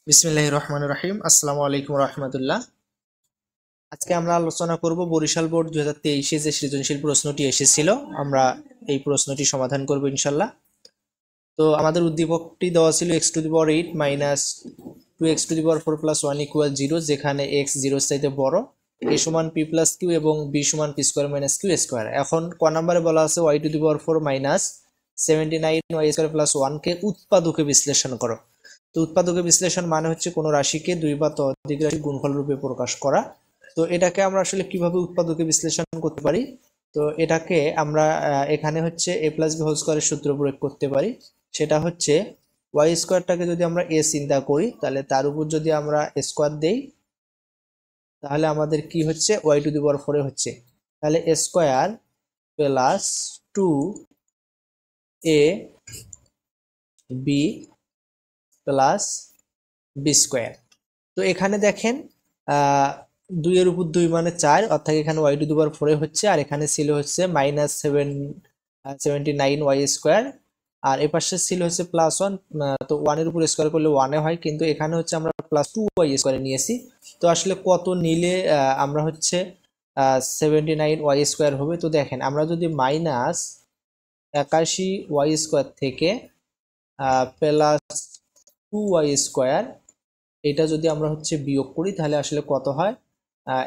বিসমিল্লাহির রহমানির রহিম। আসসালামু আলাইকুম রহমতুল্লাহ। আজকে আমরা আলোচনা করব বরিশাল বোর্ড 2023-এ যে সৃজনশীল প্রশ্নটি এসেছিল, আমরা এই প্রশ্নটি সমাধান করব ইনশাল্লাহ। তো আমাদের উদ্দীপকটি দেওয়া ছিল x⁸ minus 2x⁴ plus 1 equal 0, যেখানে x 0 চাইতে বড়, a সমান p প্লাস q এবং b সমান p square minus q square. এখন ক নম্বরে বলা আছে y⁴ মাইনাস 79y² প্লাস 1 কে উৎপাদকে বিশ্লেষণ করো। তো উৎপাদকে বিশ্লেষণ মানে হচ্ছে কোনো রাশিকে দুই বা ততোধিক রাশির গুণফল রূপে প্রকাশ করা। তো এটাকে আমরা আসলে কিভাবে উৎপাদকে বিশ্লেষণ করতে পারি? তো এটাকে আমরা এখানে হচ্ছে a প্লাস b হোল স্কোয়ারের সূত্র প্রয়োগ করতে পারি। সেটা হচ্ছে ওয়াই স্কোয়ারটাকে যদি আমরা a চিন্তা করি, তাহলে তার উপর যদি আমরা স্কোয়ার দেই, তাহলে আমাদের কি হচ্ছে y⁴ হচ্ছে, তাহলে a square plus 2ab plus B square. তো এখানে দেখেন 2 এর উপর 2 মানে 4, অর্থাৎ এখানে y⁴ হচ্ছে, আর এখানে ছিল হচ্ছে মাইনাস 79y², আর এ পাশে ছিল হচ্ছে প্লাস 1। তো 1 এর উপর স্কোয়ার করলে 1 হয়, কিন্তু এখানে হচ্ছে আমরা প্লাস 2y² নিয়েছি। তো আসলে কত নিলে আমরা হচ্ছে 79y² হবে? তো দেখেন, আমরা যদি মাইনাস 81y² থেকে প্লাস 2y² এটা যদি আমরা হচ্ছে বিয়োগ করি, তাহলে আসলে কত হয়?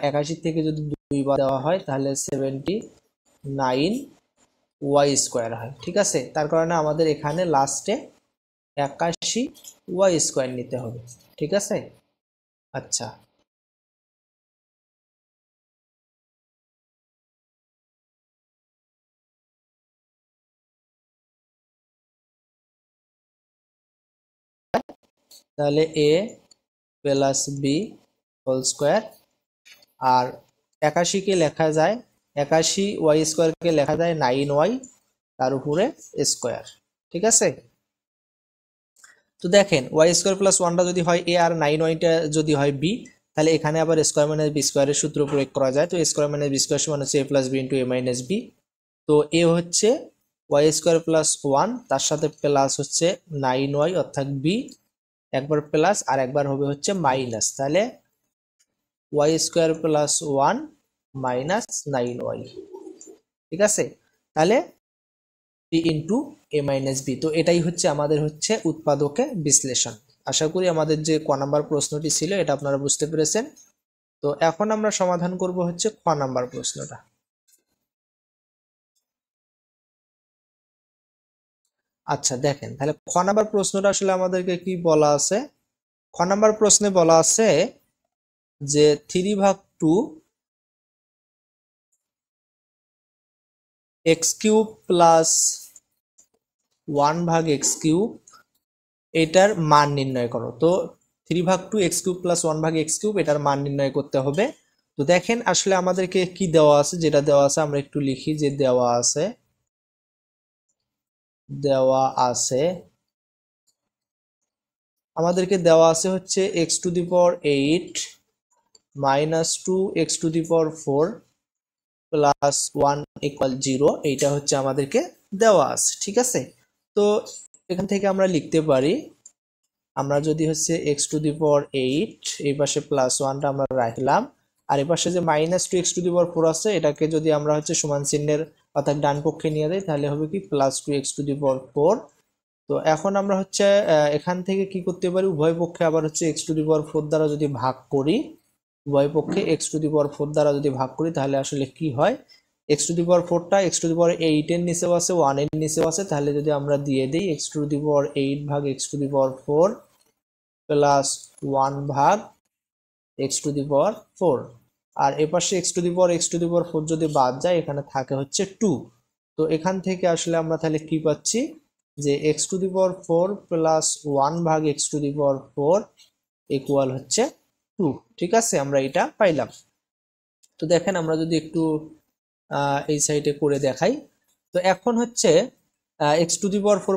81 থেকে যদি 2 বার দেওয়া হয়, তাহলে 79y² হয়। ঠিক আছে, তার কারণে আমাদের এখানে লাস্টে 81y² নিতে হবে। ঠিক আছে, আচ্ছা, তাহলে a plus B whole square, আর 81কে লেখা যায় 81y² লেখা যায় 9y, তার উপরে স্কোয়ার। ঠিক আছে, তো দেখেন y² প্লাস 1টা যদি হয় a আর 9yটা যদি হয় b, তাহলে এখানে আবার স্কোয়ার মাইনাস বি স্কোয়ারের সূত্র প্রয়োগ করা যায়। তো স্কোয়ার মাইনাস বি স্কোয়ার সমান হচ্ছে a plus B into a minus B. তো a হচ্ছে y² প্লাস 1, তার সাথে প্লাস হচ্ছে 9y, অর্থাৎ b একবার প্লাস আর একবার হবে হচ্ছে মাইনাস, তাহলে y² প্লাস 1 মাইনাস 9y। ঠিক আছে, তাহলে b into a minus B. তো এটাই হচ্ছে আমাদের হচ্ছে উৎপাদকে বিশ্লেষণ। আশা করি আমাদের যে ক নাম্বার প্রশ্নটি ছিল এটা আপনারা বুঝতে পেরেছেন। তো এখন আমরা সমাধান করব হচ্ছে খ নাম্বার প্রশ্নটা। আচ্ছা দেখেন, তাহলে খ নাম্বার প্রশ্নটা আসলে আমাদেরকে কি বলা আছে? খ নাম্বার প্রশ্নে বলা আছে যে 3/2 x³ প্লাস 1/x³ এটার মান নির্ণয় করো। তো 3/2 x³ প্লাস 1/x³ এটার মান নির্ণয় করতে হবে। তো দেখেন আসলে আমাদেরকে কি দেওয়া আছে, যেটা দেওয়া আছে আমরা একটু লিখি যে দেওয়া আছে আমাদেরকে দেওয়া আছে হচ্ছে x⁸ minus 2x⁴ plus 1 equal 0, এইটা হচ্ছে আমাদেরকে দেওয়া আছে। ঠিক আছে, তো এখান থেকে আমরা লিখতে পারি, আমরা যদি হচ্ছে x⁸ এই পাশে প্লাস 1টা আমরা রাখলাম, আর এই পাশে যে মাইনাস 2x⁴ আছে এটাকে যদি আমরা হচ্ছে সমান চিহ্নের অর্থাৎ ডান পক্ষে নিয়ে যাই, তাহলে হবে কি প্লাস 2x⁴। তো এখন আমরা হচ্ছে এখান থেকে কি করতে পারি, উভয় পক্ষে আবার হচ্ছে x⁴ দ্বারা যদি ভাগ করি, উভয় পক্ষে x⁴ দ্বারা যদি ভাগ করি, তাহলে আসলে কি হয়, x⁴টা x⁸ এর নিচেও আছে, 1 এর নিচেও আছে, তাহলে যদি আমরা দিয়ে দিই x⁸ ভাগ x⁴ প্লাস 1 ভাগ x⁴, আর এপাশে x⁴ যদি বাদ যায়, এখানে থাকে হচ্ছে 2। তো এখান থেকে আসলে আমরা তাহলে কি পাচ্ছি যে x⁴ প্লাস 1 ভাগ x⁴ ইকুয়াল হচ্ছে 2। ঠিক আছে, আমরা এটা পাইলাম। তো দেখেন আমরা যদি একটু এই সাইডে করে দেখাই, তো এখন হচ্ছে x⁴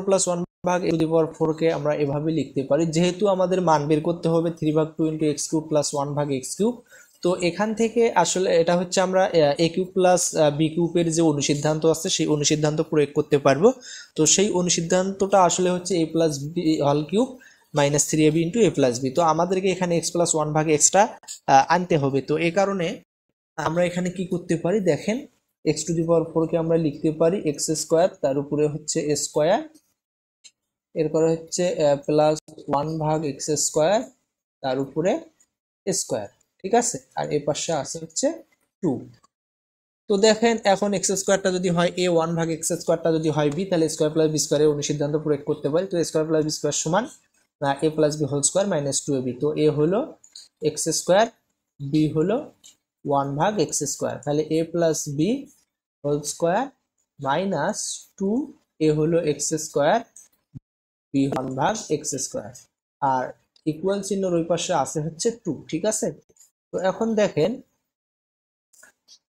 প্লাস 1 ভাগ x⁴ কে আমরা এভাবে লিখতে পারি, যেহেতু আমাদের মান বের করতে হবে 3/2 ইন্টু x³ প্লাস 1 ভাগ x³। তো এখান থেকে আসলে এটা হচ্ছে আমরা a³ প্লাস b³ এর যে অনুসিদ্ধান্ত আছে সেই অনুসিদ্ধান্ত প্রয়োগ করতে পারবো। তো সেই অনুসিদ্ধান্তটা আসলে হচ্ছে a plus b whole cube minus three a b into a plus b. তো আমাদেরকে এখানে এক্স প্লাস ওয়ান ভাগ এক্সট্রা আনতে হবে। তো এই কারণে আমরা এখানে কি করতে পারি দেখেন, এক্স টু দি পাওয়ার ফোরকে আমরা লিখতে পারি এক্স স্কোয়ার, তার উপরে হচ্ছে এ স্কোয়ার, এরপরে হচ্ছে প্লাস ওয়ান ভাগ এক্স স্কোয়ার, তার উপরে স্কোয়ার, ঠিক আছে। আর এ পাশে আছে হচ্ছে টু। তো দেখেন এখন এক্স স্কোয়ারটা যদি হয় এ, ওয়ান ভাগ এক্স স্কোয়ারটা যদি হয় বি, তাহলে স্কোয়ার প্লাস বি স্কোয়ারের অনুসিদ্ধান্ত প্রয়োগ করতে পারি। তো স্কোয়ার প্লাস বি স্কোয়ার সমান A plus B whole square minus two A B. তো এ হলো এক্স স্কোয়ার, বি হলো ওয়ান ভাগ এক্স স্কোয়ার, তাহলে A plus B whole square minus two, A হলো এক্স স্কোয়ার, বি ওয়ান ভাগ X square, আর equal চিহ্নর ওই পাশে আছে হচ্ছে টু, ঠিক আছে। তো এখন দেখেন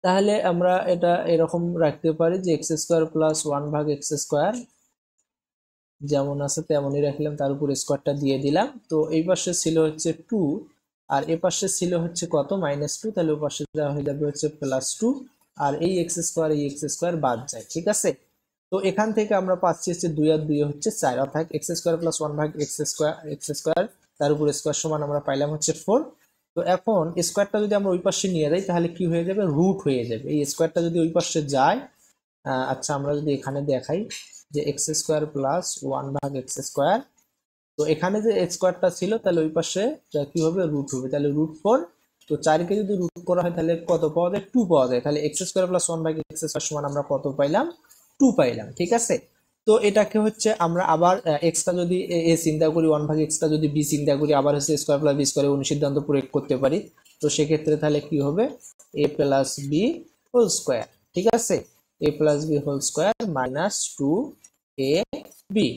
তাহলে আমরা এটা এরকম রাখতে পারি যে এক্স স্কোয়ার প্লাস ওয়ান ভাগ এক্স স্কোয়ার যেমন আছে তেমনই রাখলাম, তার উপর স্কোয়ারটা দিয়ে দিলাম। তো এই পাশে ছিল হচ্ছে টু, আর এ পাশে ছিল হচ্ছে কত মাইনাস টু, তাহলে ও পাশে দেওয়া হয়ে যাবে হচ্ছে প্লাস টু, আর এই এক্স স্কোয়ার বাদ যায়, ঠিক আছে। তো এখান থেকে আমরা পাচ্ছি হচ্ছে দুই আর দুই হচ্ছে চার, অর্থাৎ এক্স স্কোয়ার প্লাস ওয়ান ভাগ এক্স স্কোয়ার তার উপর স্কোয়ার সমান আমরা পাইলাম হচ্ছে ফোর। তো এখন স্কোয়ারটা যদি আমরা ওই পাশে নিয়ে যাই তাহলে কি হয়ে যাবে, রুট হয়ে যাবে। এই স্কোয়ারটা যদি ওই পাশে যায়, আচ্ছা আমরা যদি এখানে দেখাই যে এক্স স্কোয়ার প্লাস ওয়ান ভাগ এক্স স্কোয়ার, তো এখানে যে স্কোয়ারটা ছিল তাহলে ওই পাশে কি হবে, রুট হবে, তাহলে রুট ফোর। তো চারকে যদি রুট করা হয় তাহলে কত পাওয়া যায়, টু পাওয়া যায়। তাহলে এক্স স্কোয়ার প্লাস ওয়ান ভাগ এক্স স্কোয়ার সমান আমরা কত পাইলাম, টু পাইলাম, ঠিক আছে। তো এটাকে হচ্ছে আমরা আবার এক্সটা যদি এ চিন্তা করি, ওয়ান ভাগ এক্সটা যদি বি চিন্তা করি, আবার হচ্ছে স্কোয়ার প্লাস বি স্কোয়ারের অনুসিদ্ধান্ত প্রয়োগ করতে পারি। তো সেক্ষেত্রে তাহলে কি হবে, A plus B whole square, ঠিক আছে, A plus B whole square minus two A B,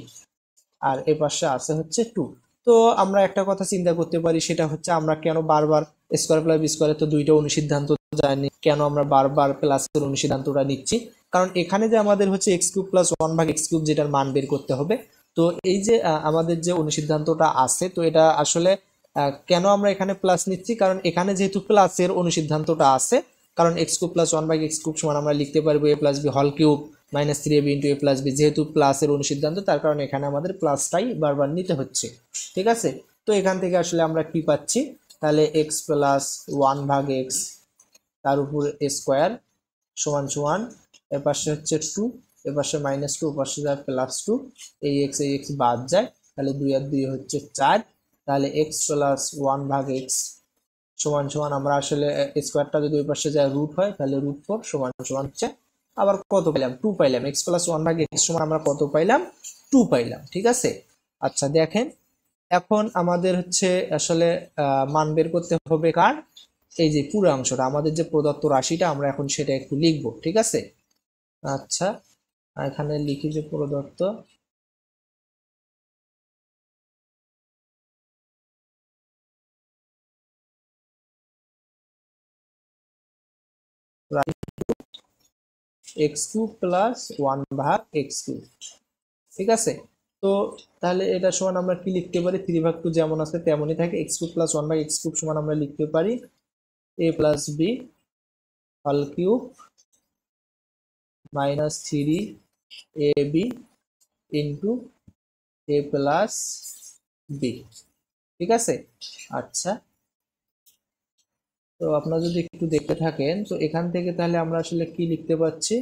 আর এ পাশে আছে হচ্ছে টু। তো আমরা একটা কথা চিন্তা করতে পারি, সেটা হচ্ছে আমরা কেন বারবার স্কোয়ার প্লাস বি স্কোয়ারের তো দুইটা অনুসিদ্ধান্ত জানি, কেন আমরা বারবার প্লাসের অনুসিদ্ধান্তটা নিচ্ছি, কারণ এখানে যে আমাদের হচ্ছে এক্স কিউব প্লাস ওয়ান ভাগ এক্স কিউব যেটার মান বের করতে হবে। তো এই যে আমাদের যে অনুসিদ্ধান্তটা আছে, তো এটা আসলে কেন আমরা এখানে প্লাস নিচ্ছি, কারণ এখানে যেহেতু প্লাসের অনুসিদ্ধান্তটা আছে, কারণ এক্স কিউব প্লাস ওয়ান ভাগ এক্স কিউব সমান আমরা লিখতে পারবো এ প্লাস বি হল cube minus three a b into a plus B, যেহেতু প্লাসের অনুসিদ্ধান্ত তার কারণে এখানে আমাদের প্লাসটাই বারবার নিতে হচ্ছে, ঠিক আছে। তো এখান থেকে আসলে আমরা কি পাচ্ছি, তাহলে এক্স প্লাস ওয়ান ভাগ এক্স তার উপর স্কোয়ার সমান সমান এর পাশে হচ্ছে টু, এর পাশে মাইনাস টু, পাশে যায় প্লাস টু, এই এক্স বাদ যায়, তাহলে দুই আর দুই হচ্ছে চার, তাহলে এক্স প্লাস ওয়ান ভাগ এক্স সমান সমান আমরা আসলে স্কোয়ারটা যদি ওই পাশে যায় রুট হয়, তাহলে রুট ফোর সমান সমান হচ্ছে আবার কত পাইলাম, টু পাইলাম। এক্স প্লাস ওয়ান ভাগ এক্স সমান আমরা কত পাইলাম, টু পাইলাম, ঠিক আছে। আচ্ছা দেখেন এখন আমাদের হচ্ছে আসলে মান বের করতে হবে কার, এই যে পুরো অংশটা আমাদের যে প্রদত্ত রাশিটা আমরা এখন সেটা একটু লিখবো, ঠিক আছে। আচ্ছা এখানে লিখি যে প্রদত্ত এক্স কিউব প্লাস ওয়ান ভাগ এক্স কিউব, ঠিক আছে। তো তাহলে এটা সমান আমরা কি লিখতে পারি, থ্রি ভাগ টু যেমন আছে তেমনই থাকে, এক্স কিউব প্লাস ওয়ান ভাগ এক্স কিউব সমান আমরা লিখতে পারি এ প্লাস বি হল cube minus three a b into a plus B, ঠিক আছে। আচ্ছা তো আপনারা যদি একটু দেখতে থাকেন, তো এখান থেকে তাহলে আমরা আসলে কি লিখতে পাচ্ছি,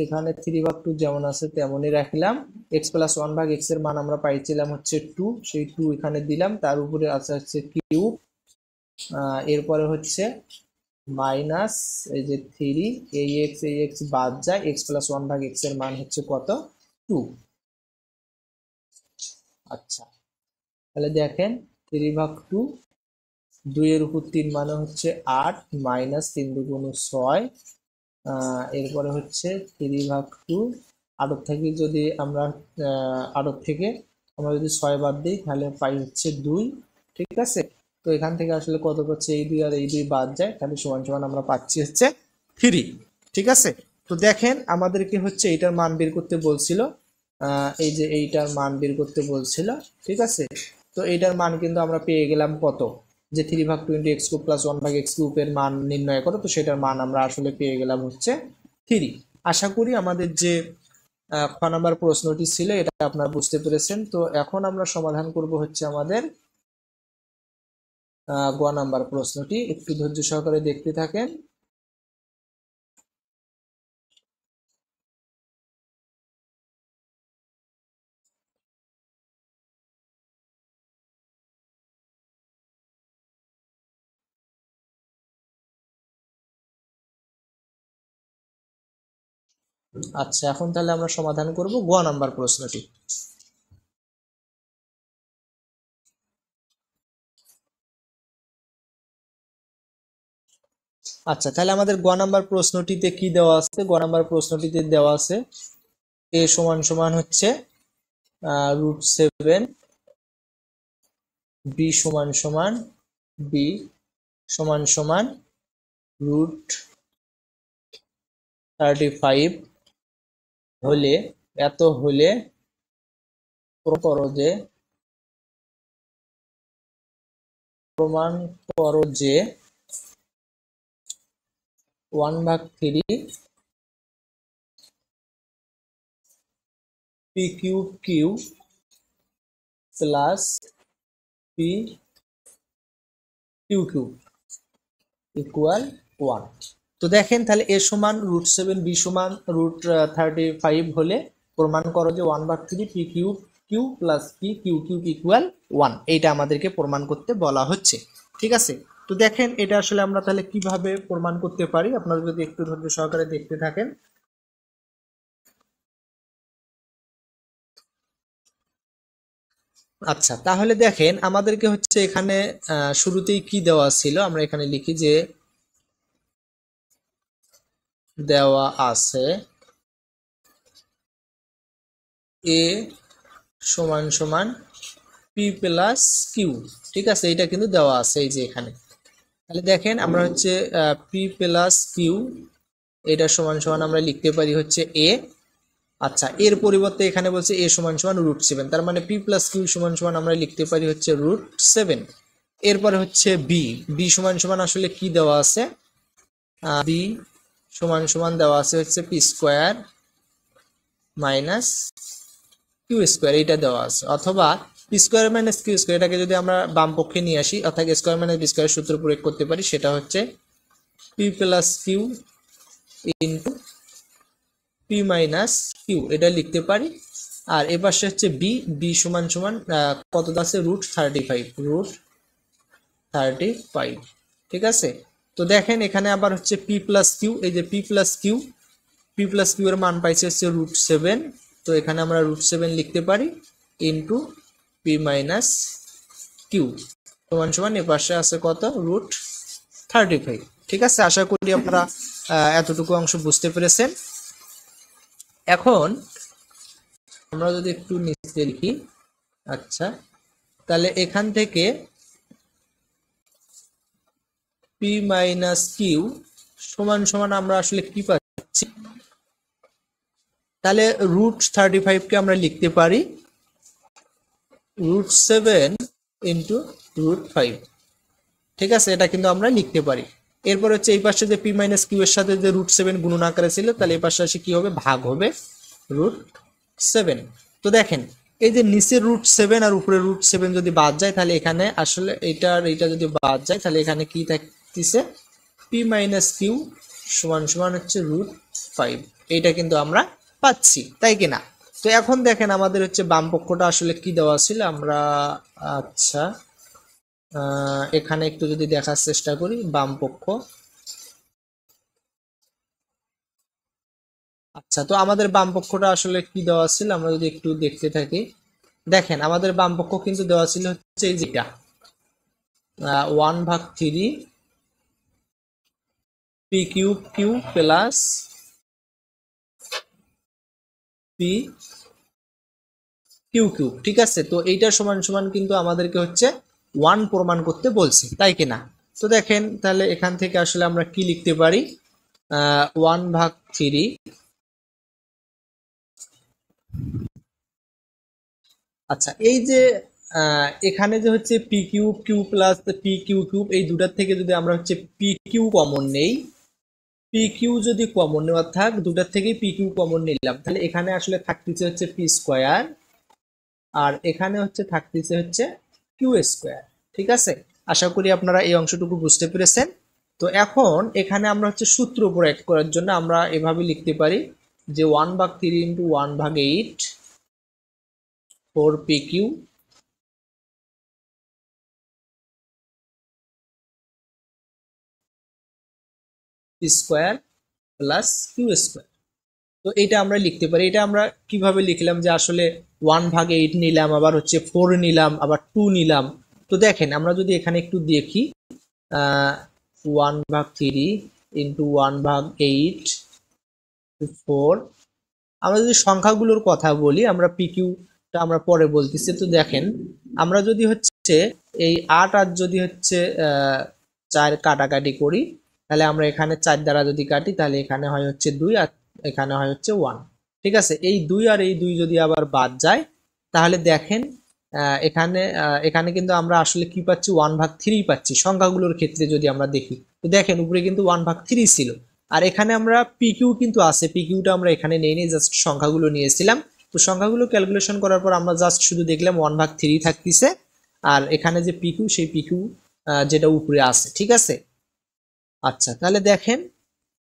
এখানে থ্রি ভাগ টু যেমন আছে তেমনই রাখলাম, এক্স প্লাস ওয়ান ভাগ এক্স এর মান আমরা পাইছিলাম হচ্ছে টু, সেই টু এখানে দিলাম, তার উপরে আছে হচ্ছে কিউব, এরপরে হচ্ছে মাইনাস এই যে থ্রি এই এক্স বাদ যায়, এক্স প্লাস ওয়ান ভাগ এক্স এর মান হচ্ছে কত, টু। আচ্ছা তাহলে দেখেন থ্রি ভাগ টু, দুইয়ের উপর তিন মানে হচ্ছে আট, মাইনাস তিন দুগুণ ছয়, এরপরে হচ্ছে থ্রি ভাগ টু, আটক থেকে যদি আমরা আটক থেকে আমরা যদি ছয় বাদ দিই তাহলে পাই হচ্ছে দুই, ঠিক আছে। তো এখান থেকে আসলে কত পাচ্ছি, এই দুই আর এই দুই বাদ যায়, তাহলে সমান সমান আমরা পাচ্ছি হচ্ছে থ্রি, ঠিক আছে। তো দেখেন আমাদেরকে হচ্ছে এইটার মান বের করতে বলছিল, এই যে এইটার মান বের করতে বলছিল, ঠিক আছে। তো এইটার মান কিন্তু আমরা পেয়ে গেলাম কত, যে থ্রি ভাগ two into x cube plus one ভাগ এক্স কিউবের মান নির্ণয় করো, তো সেটার মান আমরা আসলে পেয়ে গেলাম হচ্ছে থ্রি। আশা করি আমাদের যে খ নাম্বার প্রশ্নটি ছিল, এটা আপনারা বুঝতে পেরেছেন। তো এখন আমরা সমাধান করব হচ্ছে আমাদের গ নাম্বার প্রশ্নটি। একটু ধৈর্য সহকারে দেখতে থাকেন। আচ্ছা, এখন তাহলে আমরা সমাধান করব গ নাম্বার প্রশ্নটি। আচ্ছা, তাহলে আমাদের গ নাম্বার প্রশ্নটিতে কি দেওয়া আছে? গ নাম্বার প্রশ্নটিতে দেওয়া আছে এ সমান সমান হচ্ছে √7, বি সমান সমান বি সমান সমান √35 হলে, এত হলে প্রমাণ করো যে 1/3 p cube q plus p q cube equal 1। তো দেখেন, তাহলে এ সমান √7, বি সমান √35 হলে প্রমাণ করো যে 1/3 p cube q plus p q cube equal 1। এইটা আমাদেরকে প্রমাণ করতে বলা হচ্ছে। ঠিক আছে, তো দেখেন এটা আসলে আমরা তাহলে কিভাবে প্রমাণ করতে পারি, আপনারা যদি একটু ধৈর্য সহকারে দেখতে থাকেন। আচ্ছা, তাহলে দেখেন আমাদেরকে হচ্ছে এখানে শুরুতেই কি দেওয়া ছিল, আমরা এখানে লিখি যে দেওয়া আছে এ সমান সমান পি প্লাস কিউ। ঠিক আছে, এটা কিন্তু দেওয়া আছে এই যে এখানে। তাহলে দেখেন আমরা হচ্ছে পি প্লাস কিউ এটা সমান সমান আমরা লিখতে পারি হচ্ছে এ। আচ্ছা, এর পরিবর্তে এখানে বলছে এ সমান সমান √7, তার মানে পি প্লাস কিউ সমান সমান আমরা লিখতে পারি হচ্ছে √7। এরপরে হচ্ছে বি, বি সমান সমান আসলে কি দেওয়া আছে? বি সমান সমান দেওয়া আছে হচ্ছে p square minus q square, এইটা দেওয়া আছে। অথবা p square minus q square, এটাকে যদি আমরা বাম পক্ষে নিয়ে আসি অর্থাৎ স্কোয়ার মাইনাস বি স্কোয়ার সূত্র প্রয়োগ করতে পারি, সেটা হচ্ছে p plus q into p minus q, এটা লিখতে পারি। আর এ পাশে হচ্ছে বি, বি সমান সমান কত আছে? √35। ঠিক আছে, তো দেখেন এখানে আবার হচ্ছে পি প্লাস কিউ, এই যে p plus q, p plus q এর মান পাইছে হচ্ছে √7। তো এখানে আমরা √7 লিখতে পারি ইন্টু পি মাইনাস কিউ সমান সমান এ পাশে আছে কত? √35। ঠিক আছে, আশা করি আপনারা এতটুকু অংশ বুঝতে পেরেছেন। এখন আমরা যদি একটু নিচে লিখি, আচ্ছা তাহলে এখান থেকে পি মাইনাস কিউ সমান সমান আমরা আসলে কি পাচ্ছি? তাহলে √35 কে আমরা লিখতে পারি √7 ইন্টু √5। ঠিক আছে, এটা কিন্তু আমরা লিখতে পারি। এরপর হচ্ছে এই পাশে যে পি মাইনাস কিউ এর সাথে যে √7 গুণন আকারে ছিল, তাহলে এই পাশে আসে কি হবে? ভাগ হবে √7। তো দেখেন এই যে নিচে √7 আর উপরে √7 যদি বাদ যায়, তাহলে এখানে আসলে এইটা যদি বাদ যায়, তাহলে এখানে কি থাকতেছে? পি মাইনাস কিউ সমান সমান হচ্ছে √5। এইটা কিন্তু আমরা পাচ্ছি, তাই কিনা? তো এখন দেখেন আমাদের হচ্ছে বাম পক্ষটা আসলে কি দেওয়া ছিল আমরা। আচ্ছা, এখানে একটু যদি দেখার চেষ্টা করি বাম পক্ষ। আচ্ছা, তো আমাদের বাম পক্ষটা আসলে কি দেওয়া ছিল আমরা যদি একটু দেখতে থাকি, দেখেন আমাদের বাম পক্ষ কিন্তু দেওয়া ছিল হচ্ছে এই যেটা 1/3 p cube q plus p q cube. ঠিক আছে, তো এইটা সমান সমান কিন্তু আমাদেরকে হচ্ছে 1 প্রমাণ করতে বলছে, তাই কিনা? তো দেখেন তাহলে এখান থেকে আসলে আমরা কি লিখতে পারি? 1/3। আচ্ছা, এই যে এখানে যে হচ্ছে p cube q plus p q cube, এই দুটার থেকে যদি আমরা হচ্ছে পি কিউ কমন নেই, পি কিউ যদি কমন নেওয়ার থাক, দুটার থেকেই পি কিউ কমন নিলাম, তাহলে এখানে আসলে থাকতেছে হচ্ছে পি স্কোয়ার, আর এখানে হচ্ছে থাকতেছে হচ্ছে কিউ স্কোয়ার। ঠিক আছে, আশা করি আপনারা এই অংশটুকু বুঝতে পেরেছেন। তো এখন এখানে আমরা হচ্ছে সূত্র প্রয়োগ করার জন্য আমরা এভাবে লিখতে পারি যে 1/3 into 1/8 4 p q square plus q square. তো এটা আমরা লিখতে পারি। এটা আমরা কিভাবে লিখলাম যে আসলে 1/8 নিলাম, আবার হচ্ছে 4 নিলাম, আবার 2 নিলাম। তো দেখেন আমরা যদি এখানে একটু দেখি 1/3 ইন্টু 1/8 4, আমরা যদি সংখ্যাগুলোর কথা বলি, আমরা পিকিউটা আমরা পরে বলতেছি। তো দেখেন আমরা যদি হচ্ছে এই 8 আর যদি হচ্ছে 4 কাটাকাটি করি, তাহলে আমরা এখানে 4 দ্বারা যদি কাটি তাহলে এখানে হয় হচ্ছে 2 আর এখানে হয় হচ্ছে 1। ঠিক আছে, এই 2 আর এই 2 যদি আবার বাদ যায় তাহলে দেখেন এখানে কিন্তু আমরা আসলে কি পাচ্ছি 1/3 পাচ্ছি সংখ্যাগুলোর ক্ষেত্রে যদি আমরা দেখি। তো দেখেন উপরে কিন্তু 1/3 ছিল, আর এখানে আমরা পিকিউ কিন্তু আছে, পিকিউটা আমরা এখানে নেই, জাস্ট সংখ্যাগুলো নিয়েছিলাম। তো সংখ্যাগুলো ক্যালকুলেশন করার পর আমরা জাস্ট শুধু দেখলাম 1/3 থাকতেছে, আর এখানে যে পিকিউ সেই পিকিউ যেটা উপরে আছে। ঠিক আছে, আচ্ছা তাহলে দেখেন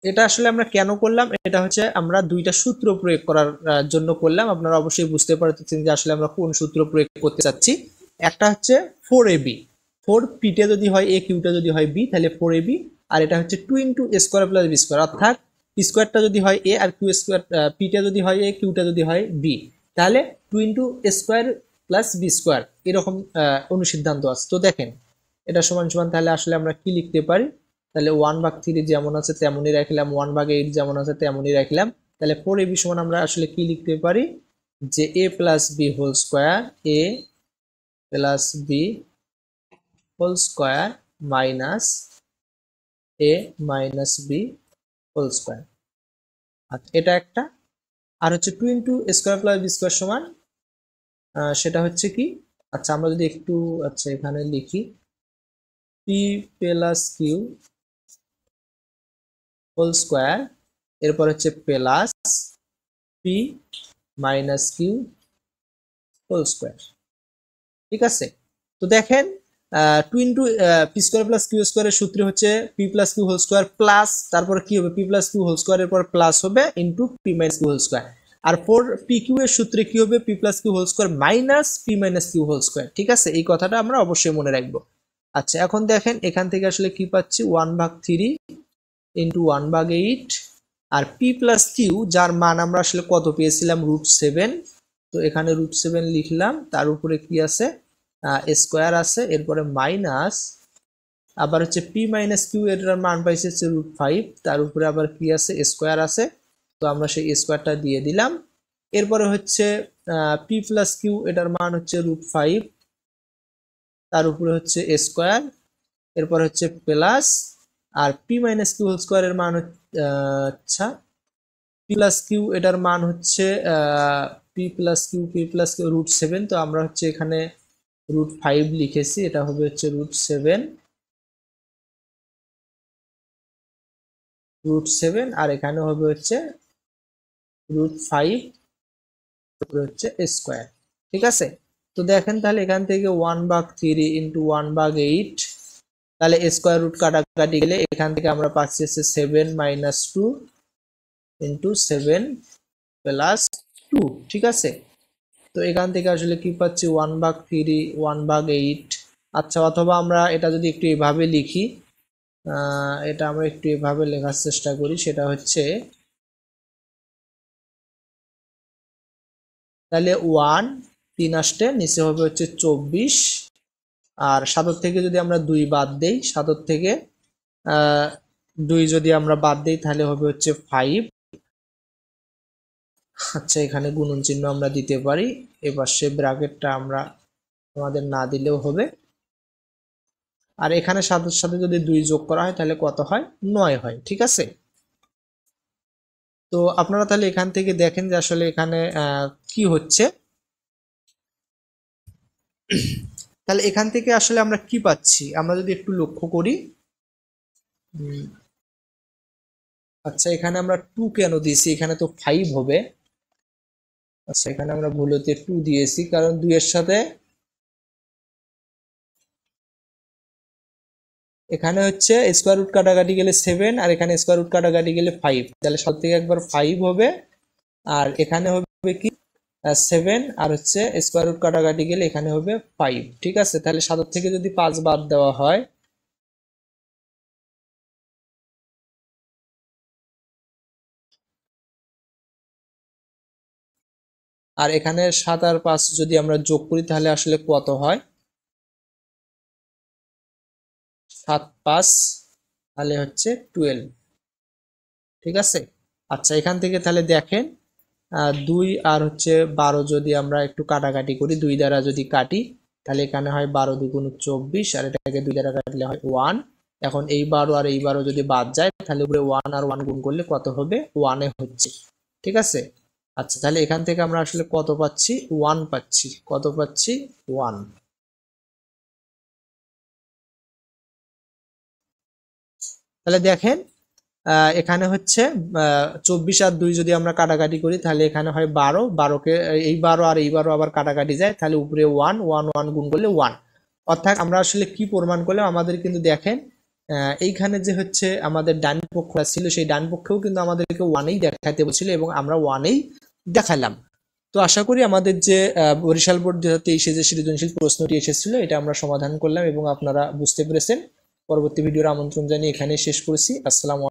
এটা আসলে আমরা কেন করলাম, এটা হচ্ছে আমরা দুইটা সূত্র প্রয়োগ করার জন্য করলাম। আপনারা অবশ্যই বুঝতে পারতেছেন যে আসলে আমরা কোন সূত্র প্রয়োগ করতে চাচ্ছি। একটা হচ্ছে 4ab, 4 পিটা যদি হয় এ, কিউটা যদি হয় বি, তাহলে 4ab। আর এটা হচ্ছে 2 ইন্টু এ স্কোয়ার প্লাস বি স্কোয়ার, অর্থাৎ পি স্কোয়ারটা যদি হয় এ আর কিউ স্কোয়ার, পিটা যদি হয় এ, কিউটা যদি হয় বি, তাহলে 2 ইন্টু এ স্কোয়ার প্লাস বি স্কোয়ার, এরকম অনুসিদ্ধান্ত আছে। তো দেখেন এটা সমান সমান, তাহলে আসলে আমরা কি লিখতে পারি, তাহলে 1/3 যেমন আছে তেমনই রাখলাম, 1/8 যেমন আছে তেমনই রাখলাম। তাহলে 4ab সমান আমরা আসলে কি লিখতে পারি যে a plus B whole square, a plus B whole square minus a minus b whole square. আচ্ছা এটা একটা। আর হচ্ছে 2 into square plus B square সমান সেটা হচ্ছে কি, আচ্ছা আমরা যদি একটু আচ্ছা এখানে লিখি p plus q whole square, এরপর হচ্ছে plus p minus q whole square. ঠিক আছে, তো দেখেন 2 into p square plus q স্কোয়ারের সূত্র হচ্ছে p plus q whole square plus, তারপরে কি হবে পি প্লাস কিউ হোল স্কোয়ারের পর প্লাস হবে into p minus q whole square. আর 4 পি কিউ এর সূত্রে কি হবে p plus q whole square minus p minus q whole square. ঠিক আছে, এই কথাটা আমরা অবশ্যই মনে রাখবো। আচ্ছা এখন দেখেন এখান থেকে আসলে কি পাচ্ছি 1/3 ইন্টু 1/8, আর পি প্লাস কিউ যার মান আমরা আসলে কত পেয়েছিলাম √7। তো এখানে √7 লিখলাম, তার উপরে কি আছে স্কোয়ার আছে, এরপরে মাইনাস আবার হচ্ছে পি মাইনাস কিউ এটার মান পাইছে হচ্ছে √5, তার উপরে আবার কি আছে স্কোয়ার আছে। তো আমরা সেই স্কোয়ারটা দিয়ে দিলাম। এরপরে হচ্ছে পি প্লাস কিউ এটার মান হচ্ছে √5, তার উপরে হচ্ছে স্কোয়ার, এরপর হচ্ছে প্লাস, আর পি মাইনাস কিউ হোল স্কোয়ারের মান আচ্ছা পি প্লাস কিউ এটার মান হচ্ছে পি প্লাস কিউ √7। তো আমরা হচ্ছে এখানে √5 লিখেছি, এটা হবে হচ্ছে √7, আর এখানে হবে হচ্ছে √5 হচ্ছে স্কোয়ার। ঠিক আছে, তো দেখেন তাহলে এখান থেকে 1/3 ইন্টু 1/8, তাহলে স্কোয়ার রুট কাটাকাটি গেলে এখান থেকে আমরা পাচ্ছি হচ্ছে 7 মাইনাস 2 ইন্টু 7 প্লাস 2। ঠিক আছে, তো এখান থেকে আসলে কি পাচ্ছি 1/3 1/8। আচ্ছা অথবা আমরা এটা যদি একটু এভাবে লিখি, এটা আমরা একটু এভাবে লেখার চেষ্টা করি, সেটা হচ্ছে তাহলে 1 3 আসতে নিচে হবে হচ্ছে 24, আর 7 থেকে যদি আমরা 2 বাদ দেই, 7 থেকে 2 যদি আমরা বাদ দেই তাহলে হবে হচ্ছে 5। আচ্ছা এখানে গুণন চিহ্ন আমরা দিতে পারি, এবার সে ব্র্যাকেটটা আমরা আমাদের না দিলেও হবে। আর এখানে 7 সাথে যদি 2 যোগ করা হয় তাহলে কত হয় 9 হয়। ঠিক আছে, তো আপনারা তাহলে এখান থেকে দেখেন যে আসলে এখানে কি হচ্ছে। তাহলে এখান থেকে আসলে আমরা কি পাচ্ছি, আমরা যদি একটু লক্ষ্য করি আচ্ছা এখানে আমরা 2 কেন দিয়েছি, এখানে তো 5 হবে। আচ্ছা এখানে আমরা ভুলতে 2 দিয়েছি, কারণ 2 এর সাথে এখানে হচ্ছে স্কোয়ার রুট কাটাকাটি গেলে 7, আর এখানে স্কোয়ার রুট কাটাকাটি গেলে 5, তাহলে সব থেকে একবার 5 হবে, আর এখানে হবে কি 7, আর হচ্ছে স্কোয়ার রুট কাটাকাটি গেলে এখানে হবে 5। ঠিক আছে, তাহলে 7 থেকে যদি 5 বাদ দেওয়া হয়, আর এখানে 7 আর 5 যদি আমরা যোগ করি তাহলে আসলে কত হয়, 7 5 তাহলে হচ্ছে 12। ঠিক আছে। আচ্ছা এখান থেকে তাহলে দেখেন 2 আর হচ্ছে 12 যদি আমরা একটু কাটাকাটি করি, 2 দ্বারা যদি কাটি তাহলে এখানে হয় 12 দ্বিগুণ 24, আর এটাকে 2 দ্বারা কাটলে হয় 1। এখন এই 12 আর এই 12 যদি বাদ যায় তাহলে উপরে 1 আর 1 গুণ করলে কত হবে, 1 এ হচ্ছে। ঠিক আছে। আচ্ছা তাহলে এখান থেকে আমরা আসলে কত পাচ্ছি, 1 পাচ্ছি। কত পাচ্ছি, 1। তাহলে দেখেন এখানে হচ্ছে 24 আর 2 যদি আমরা কাটাকাটি করি তাহলে এখানে হয় 12, 12কে এই 12 আর এই 12 আবার কাটাকাটি যায়, তাহলে উপরে 1 1 1 গুণ করলে 1। অর্থাৎ আমরা আসলে কি প্রমাণ করলাম, আমাদের কিন্তু দেখেন এইখানে যে হচ্ছে আমাদের ডান পক্ষ ছিল, সেই ডান পক্ষেও কিন্তু আমাদেরকে 1এই দেখাতে বলছিল এবং আমরা 1এই দেখালাম। তো আশা করি আমাদের যে বরিশাল বোর্ড 2023 যে সৃজনশীল প্রশ্নটি এসেছিল এটা আমরা সমাধান করলাম এবং আপনারা বুঝতে পেরেছেন। পরবর্তী ভিডিওর আমন্ত্রণ জানিয়ে এখানে শেষ করছি। আসসালামু